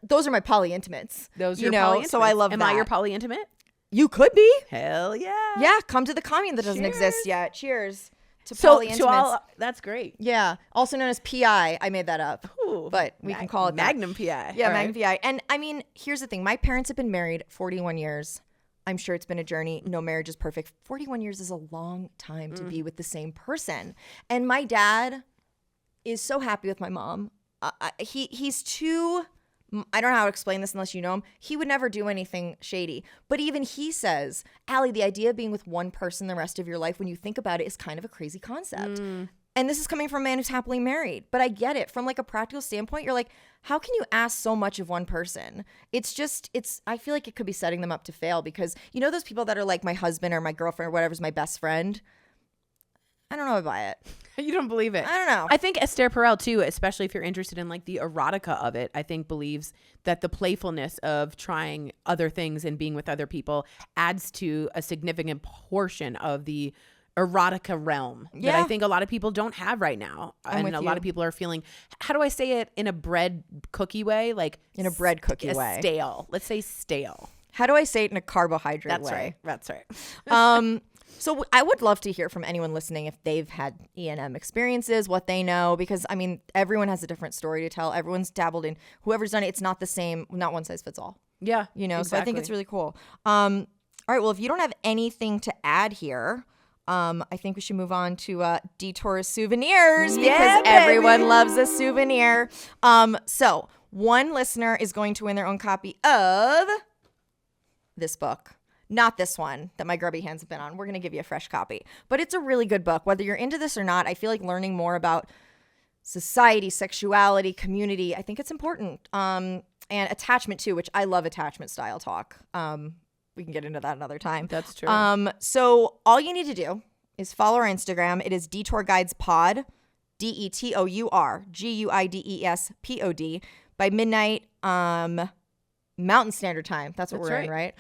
those are my polyintimates. Those are your polyintimates. So I love Am that. I your polyintimate? You could be. Hell yeah. Yeah, come to the commune that doesn't exist yet. Cheers to So polyintimates. to all, that's great. Yeah, also known as PI. I made that up. Ooh, but we can call it that. Magnum PI. Yeah, All Magnum right. PI. And I mean, here's the thing. My parents have been married 41 years. I'm sure it's been a journey. No marriage is perfect. 41 years is a long time to be with the same person. And my dad is so happy with my mom. He's too... I don't know how to explain this unless you know him. He would never do anything shady. But even he says, Allie, the idea of being with one person the rest of your life, when you think about it, is kind of a crazy concept. And this is coming from a man who's happily married. But I get it. From like a practical standpoint, you're like, how can you ask so much of one person? I feel like it could be setting them up to fail because you know those people that are like my husband or my girlfriend or whatever's my best friend? I don't know if I buy it. You don't believe it. I don't know. I think Esther Perel too, especially if you're interested in like the erotica of it, I think believes that the playfulness of trying other things and being with other people adds to a significant portion of the erotica realm that I think a lot of people don't have right now. And a lot of people are feeling, how do I say it in a bread cookie way? Like in a bread cookie way. Stale. Let's say stale. How do I say it in a carbohydrate way? That's right. So I would love to hear from anyone listening if they've had ENM experiences, what they know, because I mean, everyone has a different story to tell. Everyone's dabbled in, whoever's done it, it's not the same, not one size fits all. Yeah. Exactly. So I think it's really cool. All right, well, if you don't have anything to add here, I think we should move on to detours souvenirs because everyone loves a souvenir. So one listener is going to win their own copy of this book. Not this one that my grubby hands have been on. We're going to give you a fresh copy. But it's a really good book. Whether you're into this or not, I feel like learning more about society, sexuality, community, I think it's important. And attachment too, which I love attachment style talk. We can get into that another time. That's true. So all you need to do is follow our Instagram. It is Detour Guides Pod, DetourGuidespod. By midnight, Mountain Standard Time. That's what we're in, right?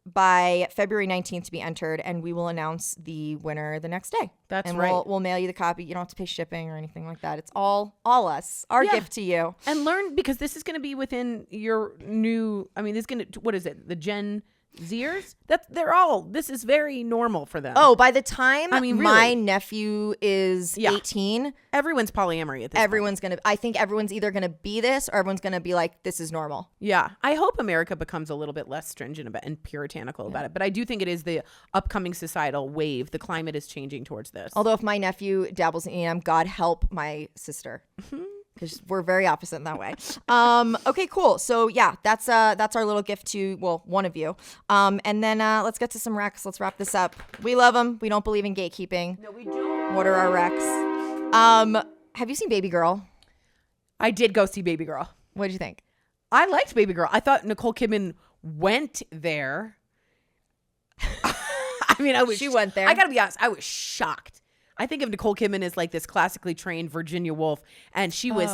By February 19th to be entered, and we will announce the winner the next day. That's and right. We'll mail you the copy. You don't have to pay shipping or anything like that. It's all us. Our gift to you. And learn, because this is going to be within your new, I mean, this is going to, what is it? The Gen Zers? This is very normal for them. Oh, by the time I mean, my really. nephew is 18, everyone's polyamory at this point. I think everyone's either going to be this or everyone's going to be like, this is normal. Yeah. I hope America becomes a little bit less stringent about and puritanical about it. But I do think it is the upcoming societal wave. The climate is changing towards this. Although if my nephew dabbles in ENM, God help my sister. Because we're very opposite in that way. Okay, cool. So yeah, that's our little gift to, well, one of you. And then let's get to some recs. Let's wrap this up. We love them. We don't believe in gatekeeping. No, we don't. What are our recs? Have you seen Baby Girl? I did go see Baby Girl. What did you think? I liked Baby Girl. I thought Nicole Kidman went there. I mean, She went there. I gotta be honest. I was shocked. I think of Nicole Kidman as like this classically trained Virginia Woolf, and she was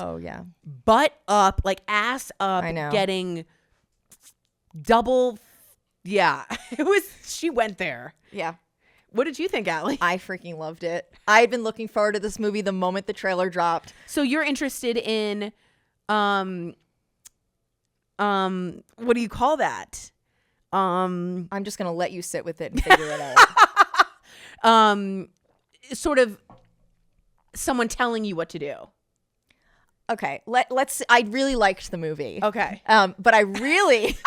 butt up, like ass up, I know. getting double. Yeah, it was. She went there. Yeah. What did you think, Allie? I freaking loved it. I had been looking forward to this movie the moment the trailer dropped. So you're interested in What do you call that? I'm just gonna let you sit with it and figure it out. Sort of someone telling you what to do. Okay, let's. I really liked the movie. Okay. But I really.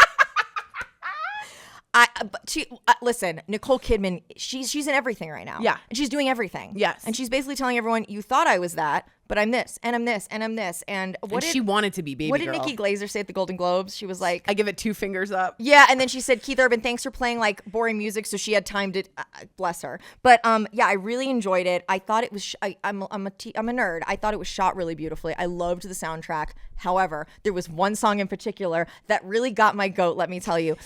Listen, Nicole Kidman, she's in everything right now. Yeah. And she's doing everything. Yes. And she's basically telling everyone, you thought I was that, but I'm this, and I'm this, and I'm this. And she wanted to be Baby What did Girl. Nikki Glaser say at the Golden Globes? She was like, I give it 2 fingers up. yeah, and then she said, Keith Urban, thanks for playing like boring music, so she had time to bless her. But yeah, I really enjoyed it. I thought it was I'm a nerd. I thought it was shot really beautifully. I loved the soundtrack. However, there was one song in particular that really got my goat, let me tell you.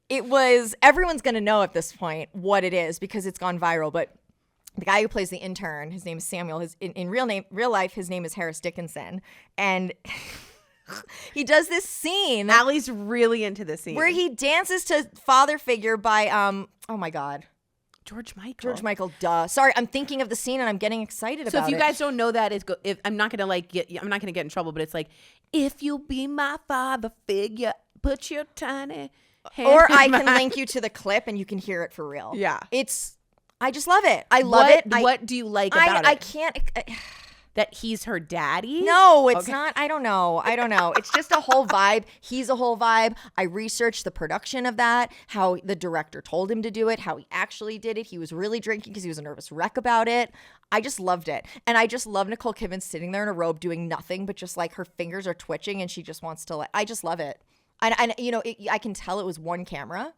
It was, everyone's going to know at this point what it is because it's gone viral, but the guy who plays the intern, his name is Samuel. In real life, his name is Harris Dickinson. And he does this scene. Allie's really into this scene. Where he dances to Father Figure by, oh my God. George Michael, duh. Sorry, I'm thinking of the scene and I'm getting excited about it. So if you guys don't know that, I'm not gonna get in trouble, but it's like, if you'll be my father figure, put your tiny hand or in I can mine. link you to the clip and you can hear it for real. Yeah. I just love it. I love it. What do you like about it? I can't. That he's her daddy? No, it's Okay. not. I don't know. It's just a whole vibe. He's a whole vibe. I researched the production of that, how the director told him to do it, how he actually did it. He was really drinking because he was a nervous wreck about it. I just loved it. And I just love Nicole Kidman sitting there in a robe doing nothing, but just like her fingers are twitching and she just wants to, I just love it. And you know, I can tell it was one camera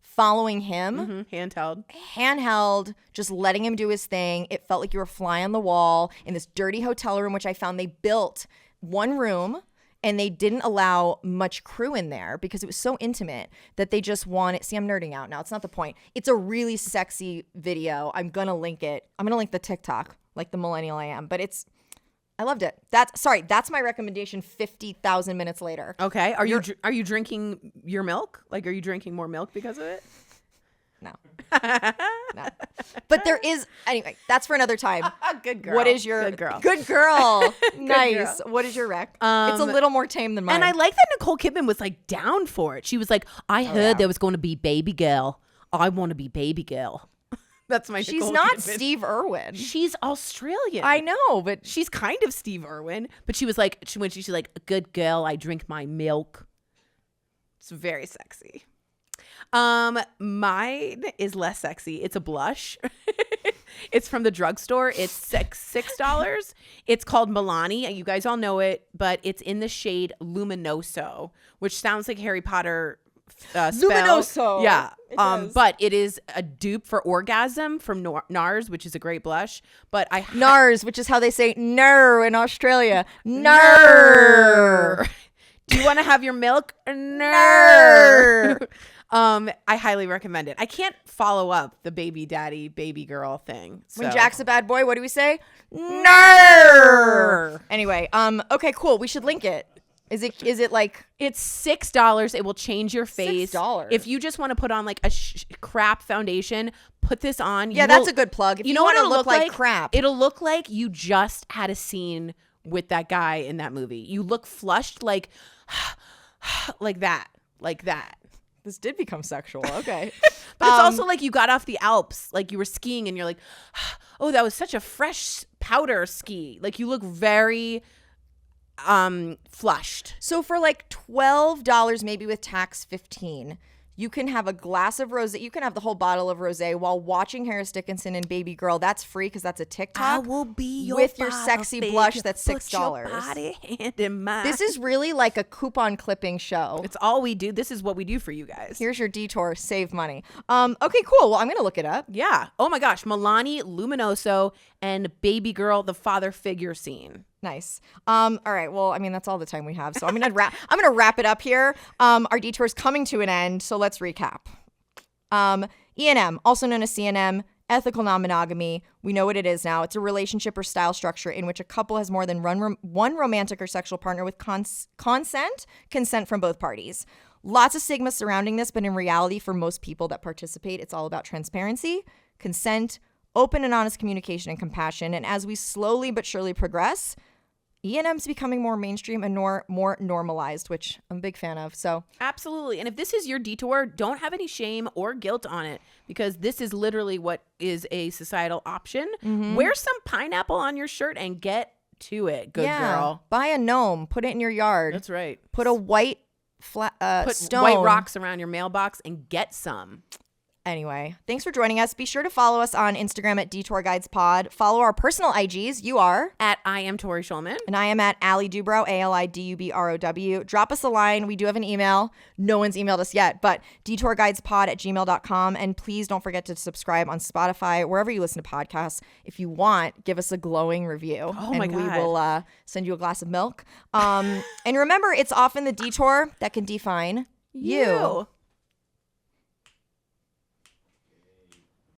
following him. Handheld, just letting him do his thing. It felt like you were a fly on the wall in this dirty hotel room, which I found they built one room and they didn't allow much crew in there because it was so intimate that they just wanted. See, I'm nerding out now. It's not the point. It's a really sexy video. I'm going to link it. I'm going to link the TikTok like the millennial I am, but I loved it. That's my recommendation 50,000 minutes later. Okay. Are you drinking your milk? Like, are you drinking more milk because of it? No. No. But there is, anyway, that's for another time. Good girl. What is your Good girl. Good girl. girl. Nice. What is your rec? It's a little more tame than mine. And I like that Nicole Kidman was like down for it. She was like, I heard there was going to be Baby Girl. I want to be Baby Girl. That's my She's Nicole not Kidman. Steve Irwin. She's Australian. I know, but She's kind of Steve Irwin, but she was like, she's like, a good girl, I drink my milk. It's very sexy. Mine is less sexy. It's a blush. It's from the drugstore. It's $6. It's called Milani. You guys all know it, but it's in the shade Luminoso, which sounds like Harry Potter spell. Luminoso. Yeah. It does. But it is a dupe for Orgasm from NARS, which is a great blush. But NARS, which is how they say "ner" in Australia. Ner. Do you want to have your milk? Ner. I highly recommend it. I can't follow up the baby daddy, baby girl thing. When so. Jack's a bad boy, what do we say? Ner. Anyway, okay, cool. We should link it. Is it like It's $6. It will change your face. $6. If you just want to put on like a crap foundation, put this on. Yeah, that's a good plug. If you what want to it'll look like crap. It'll look like you just had a scene with that guy in that movie. You look flushed like that. Like that. This did become sexual. Okay. But it's also like you got off the Alps, like you were skiing and you're like, oh, that was such a fresh powder ski. Like you look very flushed. So for like $12, maybe with tax 15, you can have a glass of rosé. You can have the whole bottle of rosé while watching Harris Dickinson and Baby Girl. That's free because that's a TikTok. I will be your with your father sexy figure. blush. That's Put $6. your body hand in mine. This is really like a coupon clipping show. It's all we do. This is what we do for you guys. Here's your detour. Save money. Okay, cool. Well, I'm gonna look it up. Yeah. Oh my gosh. Milani, Luminoso, and Baby Girl, the father figure scene. Nice. All right. Well, I mean, that's all the time we have. So I'm gonna wrap it up here. Our detour is coming to an end. So let's recap. ENM, also known as CNM, ethical non-monogamy. We know what it is now. It's a relationship or style structure in which a couple has more than one romantic or sexual partner with consent from both parties. Lots of stigma surrounding this, but in reality, for most people that participate, it's all about transparency, consent, open and honest communication, and compassion. And as we slowly but surely progress, ENM's becoming more mainstream and more normalized, which I'm a big fan of. So Absolutely. And if this is your detour, don't have any shame or guilt on it, because this is literally what is a societal option. Wear some pineapple on your shirt and get to it. Good girl. Buy a gnome, put it in your yard. That's right. Put a white Put stone. white rocks around your mailbox and get some. Anyway, thanks for joining us. Be sure to follow us on Instagram at Detour Guides Pod. Follow our personal IGs. You are At I am Tori Schulman. and I am at Ali Dubrow, ALIDUBROW. Drop us a line. We do have an email. No one's emailed us yet, but detourguidespod@gmail.com. And please don't forget to subscribe on Spotify, wherever you listen to podcasts. If you want, give us a glowing review. Oh my and we God. will send you a glass of milk. And remember, it's often the detour that can define you.